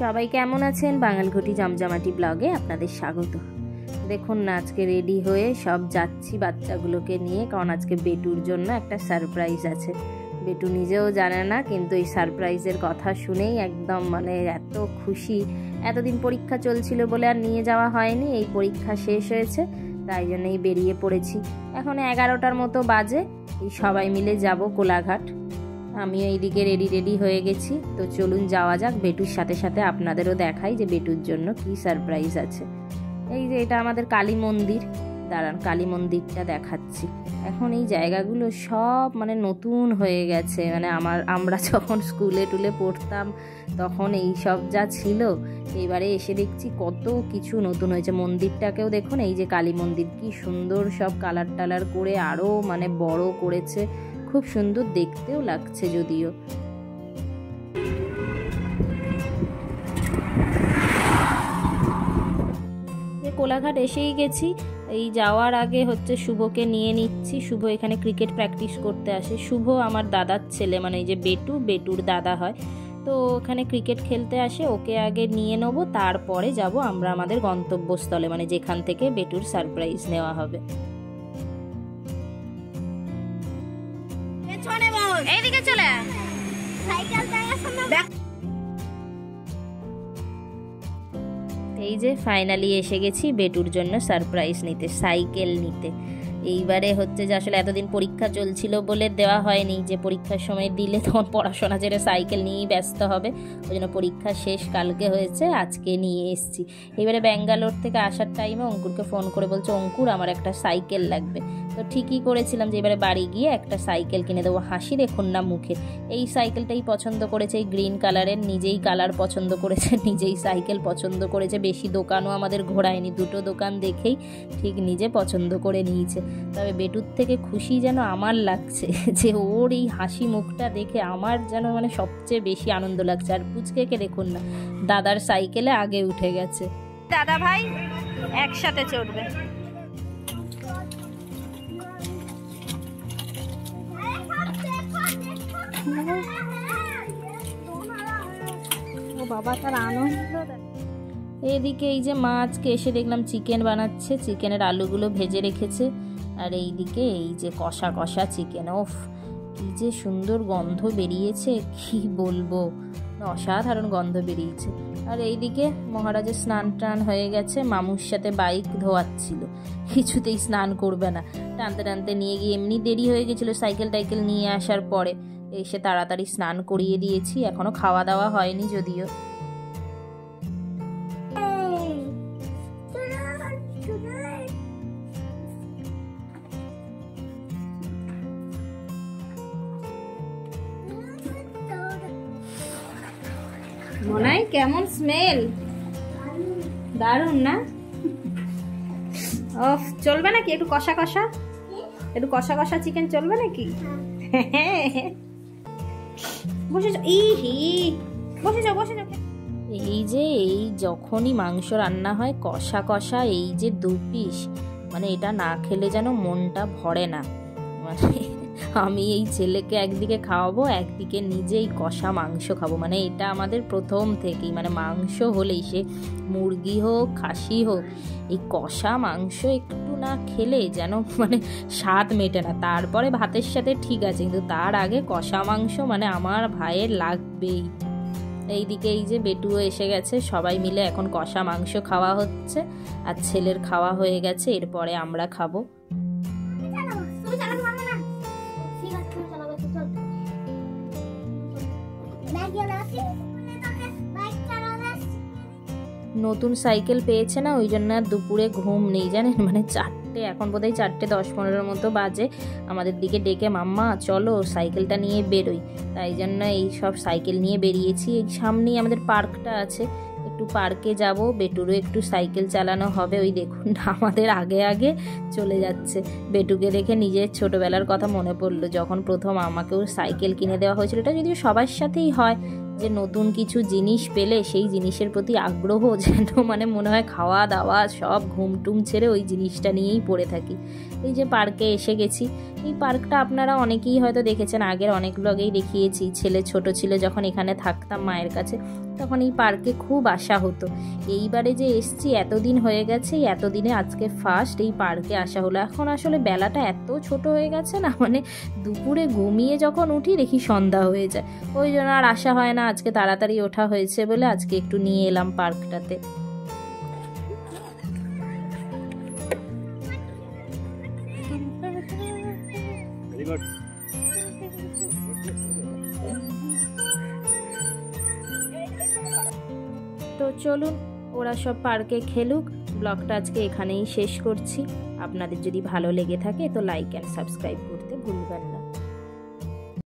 সবাই কেমন আছেন? বাঙালঘটি জমজমাটি ব্লগে আপনাদের স্বাগত। দেখুন না, আজকে রেডি হয়ে সব যাচ্ছি বাচ্চাগুলোকে নিয়ে, কারণ আজকে বেটুর জন্য একটা সারপ্রাইজ আছে। বেটু নিজেও জানে না, কিন্তু এই সারপ্রাইজের কথা শুনেই একদম এত খুশি। এতদিন পরীক্ষা চলছিল বলে আর নিয়ে যাওয়া হয়নি, এই পরীক্ষা শেষ হয়েছে তাই জন্যই বেরিয়ে পড়েছি। এখন 11টার মতো বাজে, এই সবাই মিলে যাব কোলাঘাট। আমিও এইদিকে রেডি হয়ে গেছি। তো চলুন যাওয়া যাক, বেটুর সাথে সাথে আপনাদেরও দেখাই যে বেটুর জন্য কি সারপ্রাইজ আছে। এই যে এটা আমাদের কালী মন্দির, দাঁড়ান কালী মন্দিরটা দেখাচ্ছি। এখন এই জায়গাগুলো সব নতুন হয়ে গেছে, আমরা যখন স্কুলে টুলে পড়তাম তখন এই সব যা ছিল, এবারে এসে দেখছি কত কিছু নতুন হয়েছে। মন্দিরটাকেও দেখুন, এই যে কালী মন্দির কি সুন্দর সব কালার টালার করে আরও বড় করেছে, খুব সুন্দর দেখতেও লাগছে। যদিও কোলাঘাট এসেই গেছি। এই যাওয়ার আগে শুভকে নিয়ে নিচ্ছি। শুভ এখানে ক্রিকেট প্র্যাকটিস করতে আসে। শুভ আমার দাদার ছেলে, এই যে বেটুর দাদা হয়, তো ওখানে ক্রিকেট খেলতে আসে। ওকে আগে নিয়ে নেবো, তারপরে যাব আমরা আমাদের গন্তব্যস্থলে, যেখান থেকে বেটুর সারপ্রাইজ নেওয়া হবে। এইদিকে চলে এই যে ফাইনালি এসে গেছি বেটুর জন্য সারপ্রাইজ নিতে, সাইকেল নিতে। এইবারে যে আসলে এতদিন পরীক্ষা চলছিল বলে দেওয়া হয়নি, যে পরীক্ষার সময় দিলে তখন পড়াশোনা ছেড়ে সাইকেল নিয়েই ব্যস্ত হবে, ওই জন্য পরীক্ষা শেষ কালকে হয়েছে, আজকে নিয়ে এসেছি। এবারে ব্যাঙ্গালোর থেকে আসার টাইমে অঙ্কুরকে ফোন করে বলছে, অঙ্কুর আমার একটা সাইকেল লাগবে। তো ঠিকই করেছিলাম যে এবারে বাড়ি গিয়ে একটা সাইকেল কিনে দেবো। হাসি দেখুন না মুখে। এই সাইকেলটাই পছন্দ করেছে, এই গ্রিন কালারের, নিজেই কালার পছন্দ করেছে, নিজেই সাইকেল পছন্দ করেছে। বেশি দোকানও আমাদের ঘোরায়নি, দুটো দোকান দেখেই ঠিক নিজে পছন্দ করে নিয়েছে। তবে বেটুর থেকে খুশি যেন আমার লাগছে, যে ওর এই হাসি মুখটা দেখে আমার যেন সবচেয়ে বেশি আনন্দ লাগছে। আর পুচকেকে দেখুন না, দাদার সাইকেলে আগে উঠে গেছে। দাদা ভাই একসাথে চড়বে। ও বাবা, তার আনন্দ। এদিকে এই যে মা আজকে এসে দেখলাম চিকেন বানাচ্ছে, চিকেনের আলুগুলো ভেজে রেখেছে। আর এইদিকে এই যে কষা কষা চিকেন, ওফ কি যে সুন্দর গন্ধ বেরিয়েছে, কি বলবো, অসাধারণ গন্ধ বেরিয়েছে। আর এইদিকে মহারাজের স্নান টান হয়ে গেছে, মামুর সাথে বাইক ধোয়াচ্ছিল, কিছুতেই স্নান করবে না, টানতে টানতে নিয়ে গিয়ে এমনি দেরি হয়ে গেছিলো সাইকেল টাইকেল নিয়ে আসার পরে, এসে তাড়াতাড়ি স্নান করিয়ে দিয়েছি। এখনো খাওয়া দাওয়া হয়নি যদিও। মনাই কেমন স্মেল, দারুণ না? ও চলবে নাকি একটু কষা কষা, একটু কষা কষা চিকেন চলবে নাকি? বসে যাও, বসে যাও বসে যাও। এই যে এই যখনই মাংস রান্না হয় কষা কষা, এই যে 2 পিস, এটা না খেলে যেন মনটা ভরে না। আমি এই ছেলেকে একদিকে খাওয়াবো, একদিকে নিজেই কষা মাংস খাবো। এটা আমাদের প্রথম থেকেই, মাংস হলেই, সে মুরগি হোক খাসি হোক, এই কষা মাংস একটু না খেলে যেন স্বাদ মেটে না। তারপরে ভাতের সাথে ঠিক আছে, কিন্তু তার আগে কষা মাংস আমার ভাইয়ের লাগবেই। এইদিকে এই যে বেটুও এসে গেছে, সবাই মিলে এখন কষা মাংস খাওয়া হচ্ছে। আর ছেলের খাওয়া হয়ে গেছে, এরপরে আমরা খাবো। নতুন সাইকেল পেয়েছে না, ওই জন্য আর দুপুরে ঘুম নেই জানেন। 4টে, এখন বোধহয় 4:10-15 মতো বাজে, আমাদের দিকে ডেকে, মাম্মা চলো সাইকেলটা নিয়ে বেরোই। তাই জন্য এই সব সাইকেল নিয়ে বেরিয়েছি। এই সামনেই আমাদের পার্কটা আছে, একটু পার্কে যাব, বেটুরও একটু সাইকেল চালানো হবে। ওই দেখুন আমাদের আগে আগে চলে যাচ্ছে। বেটুকে দেখে নিজের ছোটবেলার কথা মনে পড়লো, যখন প্রথম আমাকেও সাইকেল কিনে দেওয়া হয়েছিল। এটা যদিও সবার সাথেই হয়, যে নতুন কিছু জিনিস পেলে সেই জিনিসের প্রতি আগ্রহ যেন মনে হয় খাওয়া দাওয়া সব ঘুমটুম ছেড়ে ওই জিনিসটা নিয়েই পড়ে থাকি। এই যে পার্কে এসে গেছি, এই পার্কটা আপনারা অনেকেই হয়তো দেখেছেন, আগের অনেক ব্লগেই দেখিয়েছি। ছেলে ছোট ছিল যখন এখানে থাকতাম মায়ের কাছে, তখন এই পার্কে খুব আসা হতো। এইবারে যে এসছি এতদিন হয়ে গেছে, এতদিনে আজকে ফার্স্ট এই পার্কে আসা হলো। এখন আসলে বেলাটা এত ছোট হয়ে গেছে না, মানে দুপুরে ঘুমিয়ে যখন উঠি দেখি সন্ধ্যা হয়ে যায়, ওই জন্য আর আসা হয় না। আজকে তাড়াতাড়ি ওঠা হয়েছে বলে আজকে একটু নিয়ে এলাম পার্কটাতে। তো চলুন ওরা সব পার্কে খেলুক, ব্লগটা আজকে এখানেই শেষ করছি। আপনাদের যদি ভালো লেগে থাকে তো লাইক অ্যান্ড সাবস্ক্রাইব করতে ভুলবেন না।